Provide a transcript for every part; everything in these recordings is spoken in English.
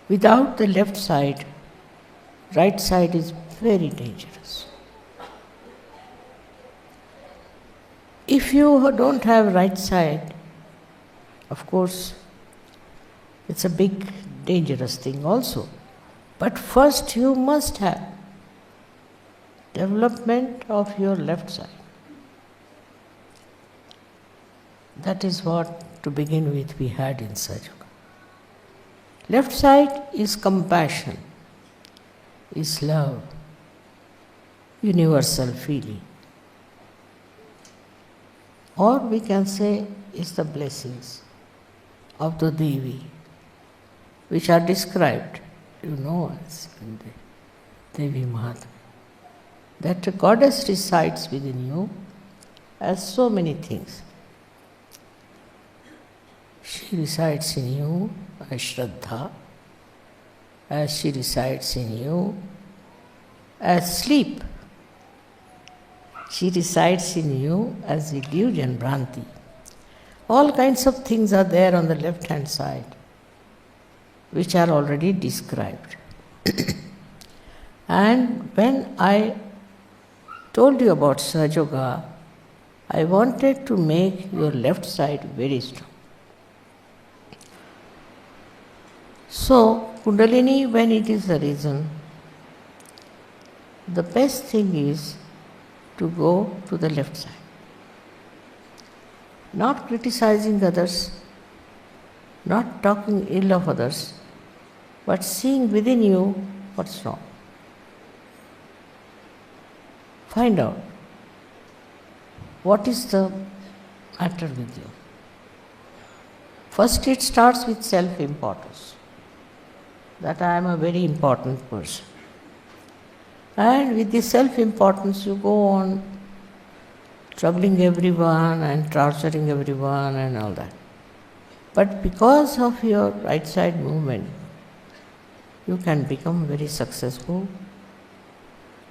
Without the left side, right side is very dangerous. If you don't have right side, of course, it's a big dangerous thing also. But first you must have development of your left side. That is what, to begin with, we had in Sahaja Yoga. Left side is compassion, is love, universal feeling. Or we can say is the blessings of the Devi, which are described, as in the Devi Mahatmya. That a goddess resides within you as so many things. She resides in you as Shraddha, as she resides in you as sleep. She resides in you as illusion, Bhranti. All kinds of things are there on the left-hand side, which are already described. And when I told you about Sahaja Yoga, I wanted to make your left side very strong. So, Kundalini, when it is arisen, the best thing is to go to the left side. Not criticizing others, not talking ill of others, but seeing within you what's wrong. Find out what is the matter with you. First, it starts with self-importance, that I am a very important person. And with this self-importance, you go on troubling everyone and torturing everyone and all that. But because of your right side movement, you can become very successful.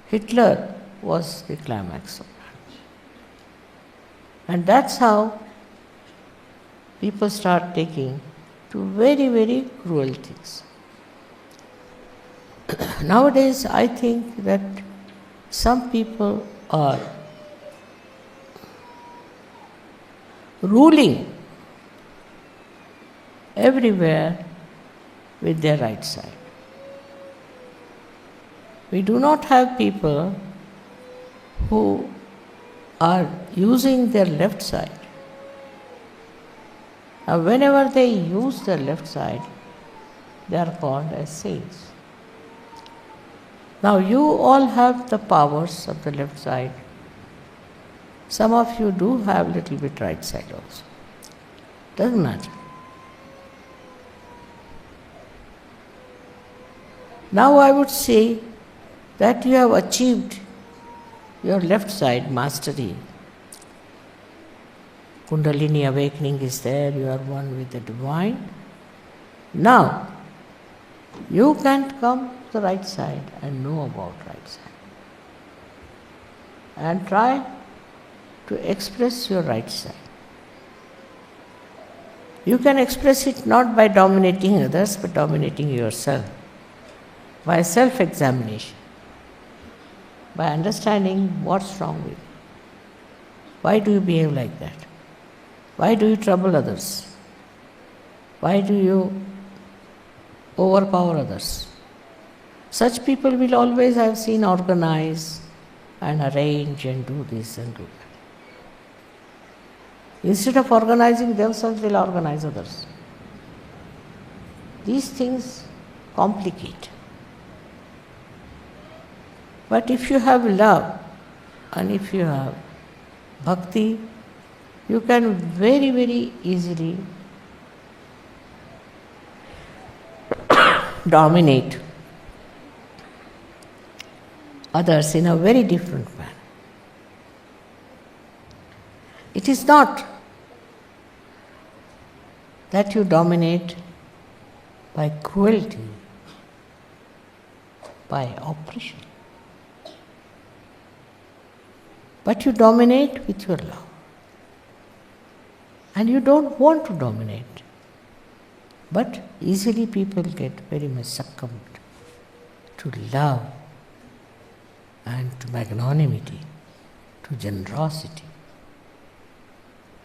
Hitler was the climax of that. And that's how people start taking to very, very cruel things. Nowadays, I think that some people are ruling everywhere with their right side. We do not have people who are using their left side. Now, whenever they use their left side, they are called as saints. Now, you all have the powers of the left side. Some of you do have little bit right side also. Doesn't matter. Now I would say that you have achieved your left side mastery. Kundalini awakening is there, you are one with the divine. Now, you can come to the right side and know about right side. And try to express your right side. You can express it not by dominating others, but dominating yourself. By self-examination. By understanding what's wrong with you. Why do you behave like that? Why do you trouble others? Why do you overpower others? Such people will always, I have seen, organize and arrange and do this and do that. Instead of organizing themselves, they will organize others. These things complicate. But if you have love and if you have bhakti, you can very, very easily dominate others in a very different manner. It is not that you dominate by cruelty, by oppression, but you dominate with your love. And you don't want to dominate. But easily people get very much succumbed to love and to magnanimity, to generosity.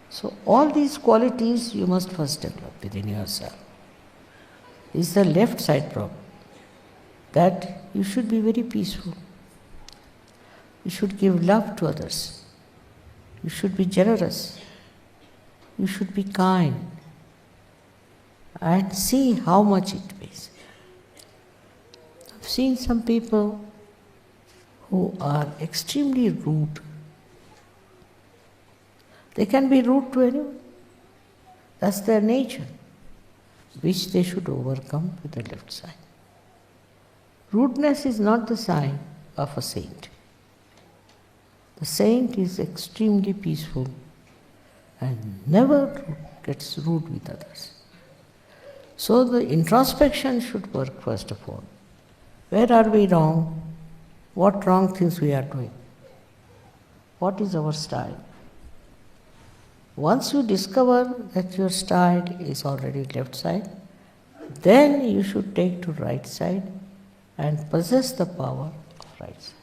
So all these qualities you must first develop within yourself. This is the left side problem, that you should be very peaceful. You should give love to others. You should be generous. You should be kind. And see how much it pays. I've seen some people who are extremely rude. They can be rude to anyone. That's their nature, which they should overcome with the left side. Rudeness is not the sign of a saint. The saint is extremely peaceful and never gets rude with others. So the introspection should work first of all. Where are we wrong? What wrong things we are doing? What is our style? Once you discover that your style is already left side, then you should take to right side and possess the power of right side.